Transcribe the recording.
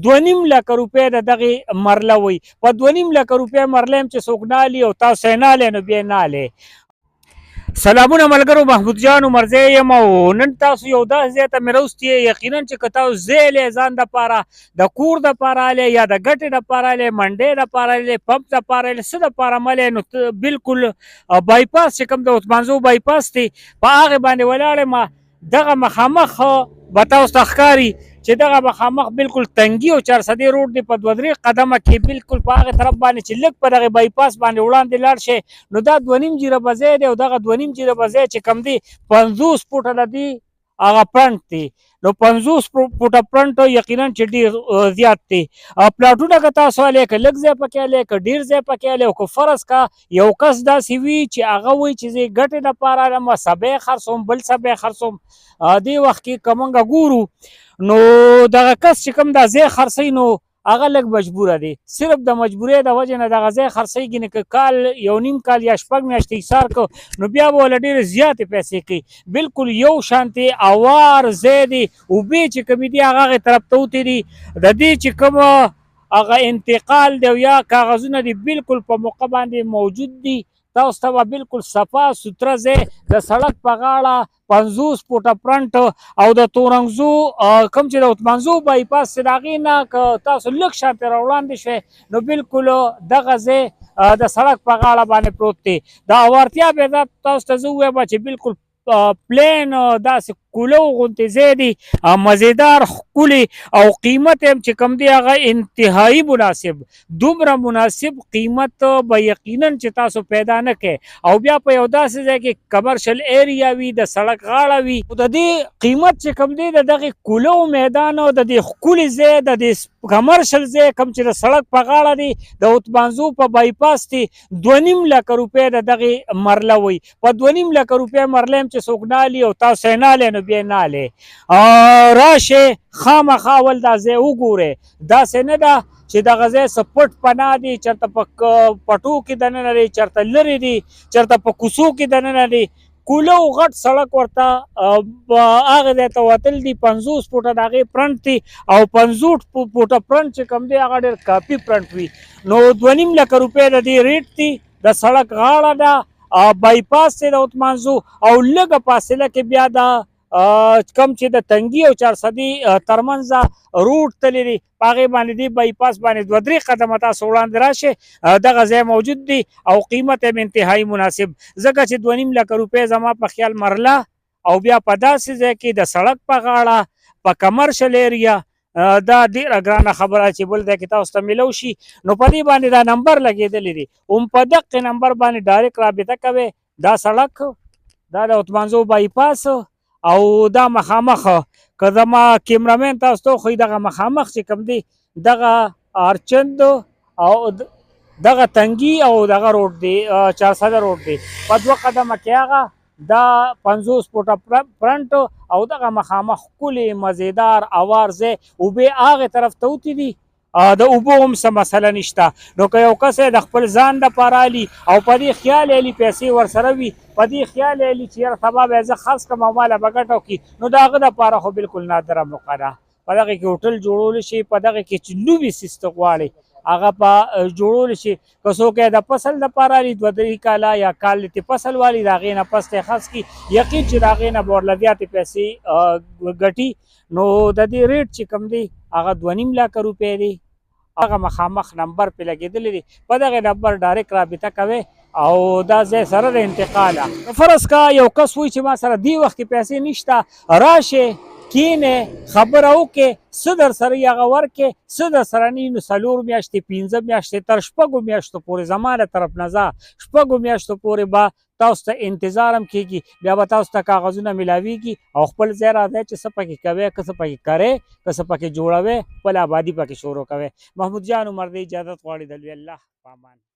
2.5 لکه روپۍ د دغې مرله وي. په 2.5 لکه روپۍ مرله هم چې څوک نه الي او تاسو یې نه الئ نو بیا یې نه الئ. سلامونه ملګرو، محمود جان عمرزی یم او نن تاسو یو داسې ځای ته مې راوستي. یقینا چې که تاسو ځای الئ ځان دپاره، د کور دپاره الئ یا د ګټې دپاره الئ، منډۍ دپاره الئ، پمپ دپاره الئ، څه دپاره م الئ، نو بلکل بایپاس چې کوم د عثمانزو بایپاس دی په هغې باندې ولاړ یم. دغه مخامخ به تاسو ته ښکاري چې دغه مخامخ بلکل تنګي او چارسدې روډ دی. په 2-3 قدمه کې بلکل په هغې طرف باندې چې لږ په دغې بایپاس باندې وړاندې لاړ شئ نو دا 2.5 جریبه ځای دی او دغه 2.5 جریبه ځای چې کوم دی 50 فوټه د دې هغه فرنټ دی. نو 50 فوټه فرنټ یقینا چې ډېر زیات دی. پلاټونه که تاسو الئ، که لږ ځای پکې الئ، که ډېر ځای پکې الئ، او که فرض کا یو کس داسې وي چې هغه وایي چې زه ګټې دپاره الم، سبی خرڅوم، بل سبی خرڅوم. دې وخت کې که موږ ګورو نو دغه کس چې کوم دا ځای خرڅوي نو هغه لږ مجبوره دی. صرف د مجبورۍ د وجې نه دغه ځای خرڅوي. ګینې که کال 1.5 کال یا 6 میاشتې ایثار کړو نو بیا به ورله ډېرې زیاتې پیسې کوي. بلکل یو شانتې اوار ځای دی. اوبې چې کومې دي هغه هغې طرف ته وتې دي. د دې چې کوم هغه انتقال دی او یا کاغذونه دي بلکل په موقع باندې موجود دي. تاسو ته به بلکل صفا سوتره ځای د سړک په غاړه 50 فوټه فرنټ او د تورنګزو کوم چې د عثمانزو بایپاس چې د هغې نه که تاسو لږ شانتې را وړاندې شوئ نو بلکل دغه ځای د سړک په غاړه باندې پروت دی. د هوارتیا بیا تاسو ته زه ووایم چې بلکل پلین داسې کولو غوندې ځای دی، مزیدار، ښکلي او قیمت هم چې کوم دی هغه انتهایی مناسب. دومره مناسب قیمت به یقینا چې تاسو پیدا نه کړئ. او بیا په یو داسې ځای کې کمرشل ایریا وي، د سړک غاړه وي. د دې قیمت چې کوم دی د دغې کولو میدان او د دې ښکلي ځای، د دې کمرشل ځای کوم چې د سړک په غاړه دی د عثمانزو په بایپاس دی 2.5 لکه روپۍ د دغې مرله وي. په 2.5 لکه روپۍ مرله هم چې څوک نه الي او تاسو یې نه الئ نو بیا یې نه الئ. راشئ خامخا اول دا ځای وګورئ. داسې نه ده چې دغه ځای څه پټ پناه دی، چېرته په پټو کې دننه دی، چېرته لرې دی، چېرته په کوڅو کې دننه دی. کولو غټ سړک ورته هغې ځای ته وتل دي. 50 فوټه د هغې فرنټ دی او 50 فوټه فرنټ چې کوم دی هغه ډېر کافي فرنټ وي. نو 2.5 لکه روپۍ د دې ریټ دی. د سړک غاړه ده، بایپاس دی د عثمانزو او لږه فاصله کې بیا د کوم چې د تنګي او چارسدې ترمنځه روډ تللی دی په هغې باندې دی بایپاس باندې 2-3 قدمه تاسو وړاندې راشئ دغه ځای موجود دی او قیمت هم انتهایی مناسب. ځکه چې 2.5 لکه روپۍ زما په خیال مرله او بیا په داسې ځای کې د سړک په غاړه په کمرشل ایریا دا ډېره ګرانه خبره چې بل ځای کې تاسو ته میلو شي. نو په دې باندې دا نمبر لګېدلی دی. هم په دقې نمبر باندې ډایرکټ رابطه کوئ. دا سړک دا د عثمانزو بایپاس او دا مخامخ که زما کیمرامین تاسو ته وښیي دغه مخامخ چې کوم دی دغه ارچند او دغه تنګي او دغه روډ دی، چارسده روډ دی. په 2 قدمه کې هغه دا 50 فوټه فرنټ او دغه مخامخ ښکلې مزیدار اوار ځای. اوبې هغې طرف ته وتې دي. د اوبو هم څه مسله نشته. نو که یو کس د خپل ځان دپاره الي او په دې خیال الي پیسې ورسره وي، په دې خیال الي چې یاره سبا به یې زه خرڅ کړم او ماله به ګټه وکړي، نو د هغه دپاره خو بلکل نادره موقع ده. په دغې کې هوټل جوړولی شي، په دغې کې چې لوبې سیسته غواړئ هغه په جوړولی شي. که څوک یې د فصل دپاره الي 2-3 کاله یا کال دې فصل والي د هغې نه پس ته خرڅ کړي، یقین چې د هغې نه به ورله زیاتې پیسې ګټي. نو د دې ریټ چې کوم دی هغه 2.5 لکه روپۍ دی. هغه مخامخ نمبر پې لګېدلی دی. په دغې نمبر ډایرکټ رابطه کوئ او دا ځای سره د انتقاله. فرض کا یو کس وایي چې ما سره دې وخت کې پیسې نشته، راشئ کښېنئ خبره وکړئ، څه در سره یې هغه ورکړئ، څه در سره نه وي نو 4 میاشتې 15 میاشتې تر 6 میاشتو پورې زما له طرف نه ځه 6 میاشتو پورې به تاسو ته انتظار هم کېږي. بیا به تاسو ته کاغذونه میلاویږي او خپل ځای راځئ چې څه پکې کوئ، که څه پکې کرئ، که څه پکې جوړوئ، خپله ابادي پکې شروع کوئ. محمود جان عمرزی اجازت غواړي د لوی الله په امان.